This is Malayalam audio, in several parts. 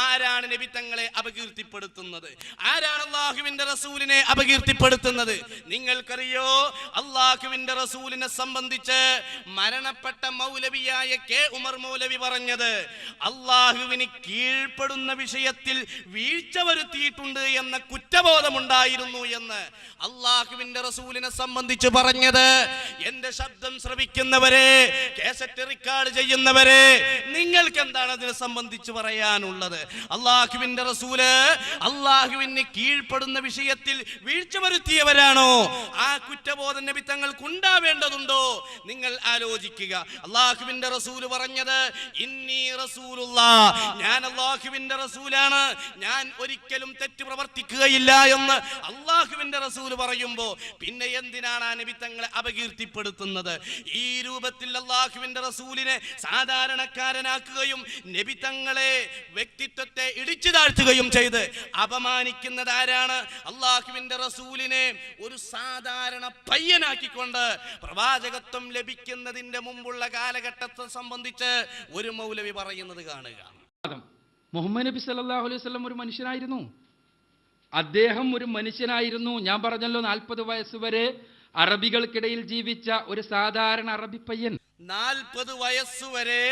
ആരാണ് നബി തങ്ങളെ അപകീർത്തിപ്പെടുത്തുന്നത്? ആരാണ് അല്ലാഹുവിന്റെ റസൂലിനെ അപകീർത്തിപ്പെടുത്തുന്നത്? നിങ്ങൾക്കറിയോ, അല്ലാഹുവിന്റെ റസൂലിനെ സംബന്ധിച്ച് മരണപ്പെട്ട മൗലവിയായ കെ ഉമർ മൗലവി പറഞ്ഞത്, അല്ലാഹുവിന് കീഴ്പ്പെടുന്ന വിഷയത്തിൽ വീഴ്ച വരുത്തിയിട്ടുണ്ട് എന്ന കുറ്റബോധമുണ്ടായിരുന്നു എന്ന് അല്ലാഹുവിന്റെ റസൂലിനെ സംബന്ധിച്ച് പറഞ്ഞത്. എന്റെ ശബ്ദം ശ്രവിക്കുന്നവരെ, കാസറ്റ് റെക്കോർഡ് ചെയ്യുന്നവരെ, നിങ്ങൾക്ക് എന്താണ് അതിനെ സംബന്ധിച്ച് പറയാനുള്ളത്? അല്ലാഹുവിന്റെ റസൂല് അല്ലാഹുവിന് കീഴ്പ്പെടുന്ന വിഷയത്തിൽ വീഴ്ച വരുത്തിയവരാണോ? ആ കുറ്റബോധം നബി തങ്ങൾക്ക് ഉണ്ടാവേണ്ടതുണ്ടോ? നിങ്ങൾ ആലോചിക്കുക. അല്ലാഹുവിന്റെ റസൂല് പറഞ്ഞത്, ഇന്നി റസൂലുള്ളാഹ്, ഞാൻ അല്ലാഹുവിന്റെ റസൂലാണ്, ഞാൻ ഒരിക്കലും തെറ്റ് പ്രവർത്തിക്കുകയില്ല എന്ന് അല്ലാഹുവിന്റെ റസൂല് പറയുമ്പോ പിന്നെ എന്തിനാണ് ആ നബി തങ്ങളെ അപകീർത്തിപ്പെടുത്തുന്നത്? ഈ രൂപത്തിൽ അല്ലാഹുവിന്റെ റസൂലിനെ സാധാരണക്കാരനാക്കുകയും നബി തങ്ങളെ വ്യക്തിത്വത്തെ ഇടിച്ചു താഴ്ത്തുകയും ചെയ്ത് അപമാനിക്കുന്നത് ആരാണ്? അല്ലാഹുവിന്റെ റസൂലിനെ ഒരു സാധാരണ പയ്യനാക്കിക്കൊണ്ട് പ്രവാചകത്വം ലഭിക്കുന്നതിന്റെ മുമ്പുള്ള കാലഘട്ടത്തെ സംബന്ധിച്ച് ഒരു മൗലവി പറയുന്നത് കാണുക. മുഹമ്മദ് നബി സല്ലല്ലാഹു അലൈഹി വസല്ലം ഒരു മനുഷ്യനായിരുന്നു. അദ്ദേഹം ഒരു മനുഷ്യനായിരുന്നു. ഞാൻ പറഞ്ഞല്ലോ, 40 വയസ്സ് വരെ അറബികൾക്കിടയിൽ ജീവിച്ച ഒരു സാധാരണ അറബി പയ്യൻ. 40 വയസ്സുവരെ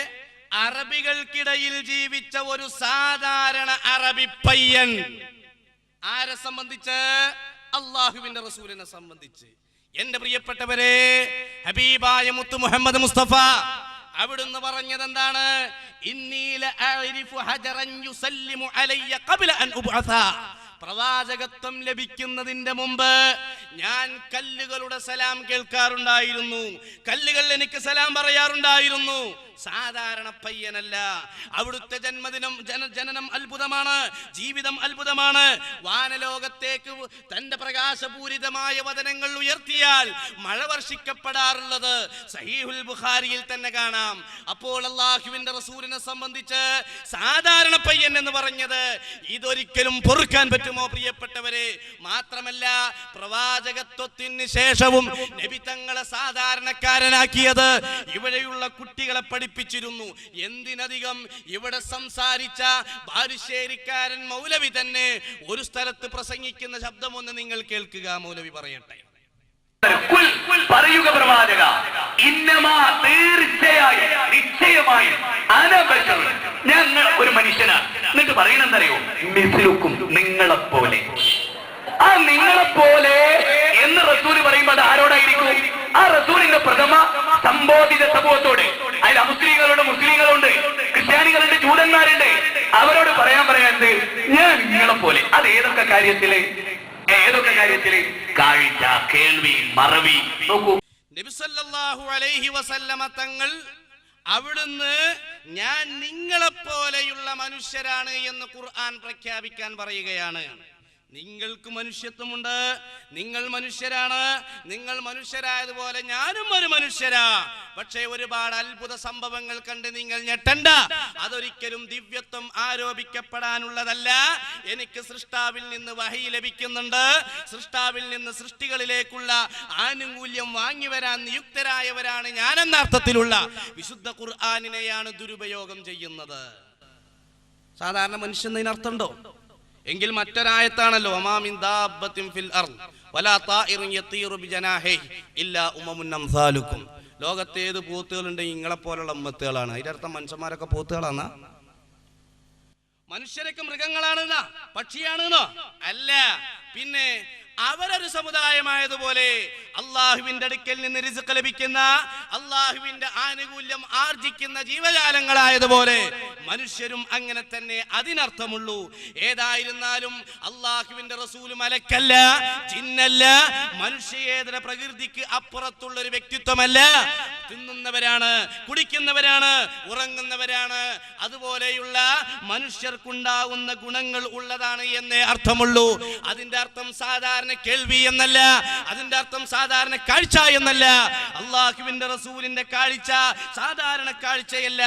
അറബികൾക്കിടയിൽ ജീവിച്ച ഒരു സാധാരണ അറബി പയ്യൻ. ആരെ സംബന്ധിച്ച്? അല്ലാഹുവിന്റെ റസൂലിനെ സംബന്ധിച്ച്. എന്റെ പ്രിയപ്പെട്ടവരെ, ഹബീബായ മുത്തു മുഹമ്മദ് മുസ്തഫ അവിടുന്ന് പറഞ്ഞത് എന്താണ്? ഇന്നി ലഅരിഫു ഹജറൻ യുസല്ലിമു അലയ്യ ഖബ്ല അൻ ഉബ്അസ. പ്രവാചകത്വം ലഭിക്കുന്നതിന്റെ മുമ്പ് ഞാൻ കല്ലുകളുടെ സലാം കേൾക്കാറുണ്ടായിരുന്നു, കല്ലുകൾ എനിക്ക് സലാം പറയാറുണ്ടായിരുന്നു. സാധാരണ പയ്യനല്ല. അവിടുത്തെ ജനനം അത്ഭുതമാണ്, ജീവിതം അത്ഭുതമാണ്. വാനലോകത്തേക്ക് തന്റെ പ്രകാശപൂരിതമായ വദനങ്ങൾ ഉയർത്തിയാൽ മഴ വർഷിക്കപ്പെടാറുള്ളത് സഹീഹുൽ ബുഖാരിയിൽ തന്നെ കാണാം. അപ്പോൾ അല്ലാഹുവിന്റെ റസൂലിനെ സംബന്ധിച്ച് സാധാരണ പയ്യൻ എന്ന് പറഞ്ഞത് ഇതൊരിക്കലും പൊറുക്കാൻ പറ്റുമോ പ്രിയപ്പെട്ടവരെ? മാത്രമല്ല, പ്രവാചകത്വത്തിന് ശേഷവും നബി തങ്ങളെ സാധാരണക്കാരനാക്കിയത് ഇവിടെയുള്ള കുട്ടികളെ പഠിപ്പിച്ചിരുന്നു. എന്തിനധികം ഇവിടെ സംസാരിച്ച ബാലുശ്ശേരിക്കാരൻ മൗലവി തന്നെ ഒരു സ്ഥലത്ത് പ്രസംഗിക്കുന്ന ശബ്ദമൊന്ന് നിങ്ങൾ കേൾക്കുക. മൗലവി പറയട്ടെ. പറയുക പ്രവാചക, ഇന്നമാ തീർച്ചയായും നിശ്ചയമായും അനബശർ, ഞങ്ങൾ ഒരു മനുഷ്യനാണ്. എന്നിട്ട് പറയണെന്തറിയോ? മിസ്ലുക്കും, നിങ്ങളെപ്പോലെ. ആ നിങ്ങളെപ്പോലെ എന്ന് റസൂല് പറയുമ്പോൾ അത് ആരോടായിരിക്കും? ആ റസൂലിന്റെ പ്രഥമ സംബോധിത സമൂഹത്തോട്. അതിൽ മുസ്ലിങ്ങളുണ്ട്, ക്രിസ്ത്യാനികളുണ്ട്, ജൂതന്മാരുണ്ട്. അവരോട് പറയാൻ ഞാൻ നിങ്ങളെപ്പോലെ. അത് ഏതൊക്കെ കാര്യത്തില്? കാഴ്ച, കേൾവി, മറവി. നോക്കൂ, നബി സല്ലല്ലാഹു അലൈഹി വസല്ലമ തങ്ങൾ അവിടുന്ന് ഞാൻ നിങ്ങളെപ്പോലെയുള്ള മനുഷ്യരാണ് എന്ന് ഖുർആൻ പ്രഖ്യാപിക്കാൻ പറയുകയാണ്. നിങ്ങൾക്ക് മനുഷ്യത്വമുണ്ട്, നിങ്ങൾ മനുഷ്യരാണ്, നിങ്ങൾ മനുഷ്യരായതുപോലെ ഞാനും ഒരു മനുഷ്യരാ. പക്ഷേ ഒരുപാട് അത്ഭുത സംഭവങ്ങൾ കണ്ട് നിങ്ങൾ ഞെട്ടണ്ട. അതൊരിക്കലും ദിവ്യത്വം ആരോപിക്കപ്പെടാനുള്ളതല്ല. എനിക്ക് സൃഷ്ടാവിൽ നിന്ന് വഹി ലഭിക്കുന്നുണ്ട്. സൃഷ്ടാവിൽ നിന്ന് സൃഷ്ടികളിലേക്കുള്ള ആനുകൂല്യം വാങ്ങി വരാൻ നിയുക്തരായവരാണ് ഞാനെന്ന അർത്ഥത്തിലുള്ള വിശുദ്ധ ഖുർആനിനെയാണ് ദുരുപയോഗം ചെയ്യുന്നത്. സാധാരണ മനുഷ്യൻ എന്നതിനർത്ഥമുണ്ടോ? എങ്കിൽ മറ്റൊരായത്താണല്ലോ, വമാമിൻ ദാബത്തിൻ ഫിൽ അർദ് വലാ താഇറുൻ യതീറു ബിജനാഹിഹി ഇല്ലാ ഉമമുൻ അംസാലുക്കും. ലോകത്തെ ഏത് പോത്തുകളുണ്ടെങ്കിൽ നിങ്ങളെ പോലുള്ള ഉമ്മത്തുകളാണ്. അതിന്റെ അർത്ഥം മനുഷ്യന്മാരൊക്കെ പോത്തുകളാണെന്നാ? മനുഷ്യരൊക്കെ മൃഗങ്ങളാണെന്നാ? പക്ഷിയാണെന്നോ? അല്ല. പിന്നെ അവരൊരു സമുദായമായതുപോലെ അള്ളാഹുവിന്റെ അടുക്കൽ നിന്ന് റിസ്ക് ലഭിക്കുന്ന, അള്ളാഹുവിന്റെ ആനുകൂല്യം ആർജിക്കുന്ന ജീവജാലങ്ങളായതുപോലെ മനുഷ്യരും അങ്ങനെ തന്നെ അതിനർത്ഥമുള്ളൂ. ഏതായിരുന്നാലും അള്ളാഹുവിന്റെ റസൂല് മലക്കല്ല, ജിന്നല്ല, മനുഷ്യേതര പ്രകൃതിക്ക് അപ്പുറത്തുള്ള ഒരു വ്യക്തിത്വമല്ല. തിന്നുന്നവരാണ്, കുടിക്കുന്നവരാണ്, ഉറങ്ങുന്നവരാണ്. അതുപോലെയുള്ള മനുഷ്യർക്കുണ്ടാവുന്ന ഗുണങ്ങൾ ഉള്ളതാണ് എന്നേ അർത്ഥമുള്ളൂ. അതിന്റെ അർത്ഥം സാധാരണ കേൾവി എന്നല്ല, അതിന്റെ അർത്ഥം സാധാരണ കാഴ്ച എന്നല്ല. അള്ളാഹുവിന്റെ റസൂലിന്റെ കാഴ്ച സാധാരണ കാഴ്ചയല്ല.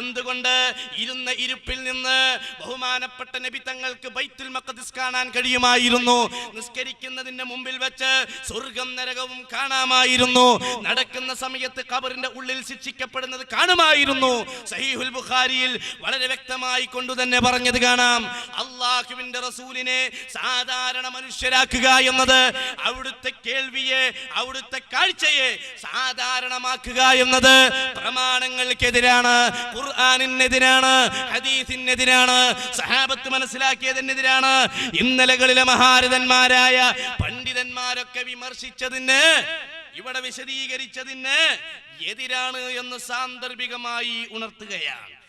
എന്തുകൊണ്ട്? ഇരുന്ന ഇരിപ്പിൽ നിന്ന് ബഹുമാനപ്പെട്ട നബി തങ്ങൾക്ക് ബൈത്തുൽ മഖ്ദിസ് കാണാൻ കഴിയുമായിരുന്നു. നിസ്കരിക്കുന്നതിന്റെ മുമ്പിൽ വെച്ച് സ്വർഗം നരകവും കാണാമായിരുന്നു. നടക്കുന്ന സമയത്ത് ഖബറിന്റെ ഉള്ളിൽ ശിക്ഷിക്കപ്പെടുന്നത് കാണുമായിരുന്നു. സഹീഹുൽ ബുഖാരിയിൽ വളരെ വ്യക്തമായി കൊണ്ടു തന്നെ പറഞ്ഞത് കാണാം. അള്ളാഹുവിന്റെ റസൂലിനെ സാധാരണ മനുഷ്യരാക്കുക എന്നത്, അവിടുത്തെ കേൾവിയെ, അവിടുത്തെ കാഴ്ചയെ സാധാരണമാക്കുക എന്നത് പ്രമാണങ്ങൾക്കെതിരാണ്, ഖുർആനിനെതിരാണ്, ഹദീസിനെതിരാണ്, സഹാബത്ത് മനസ്സിലാക്കിയതിനെതിരാണ്. ഇന്നലകളിലെ മഹാരഥന്മാരായ പണ്ഡിതന്മാരൊക്കെ വിമർശിച്ചതിന്, ഇവിടെ വിശദീകരിച്ചതിന് എതിരാണ് എന്ന് സാന്ദർഭികമായി ഉണർത്തുകയാണ്.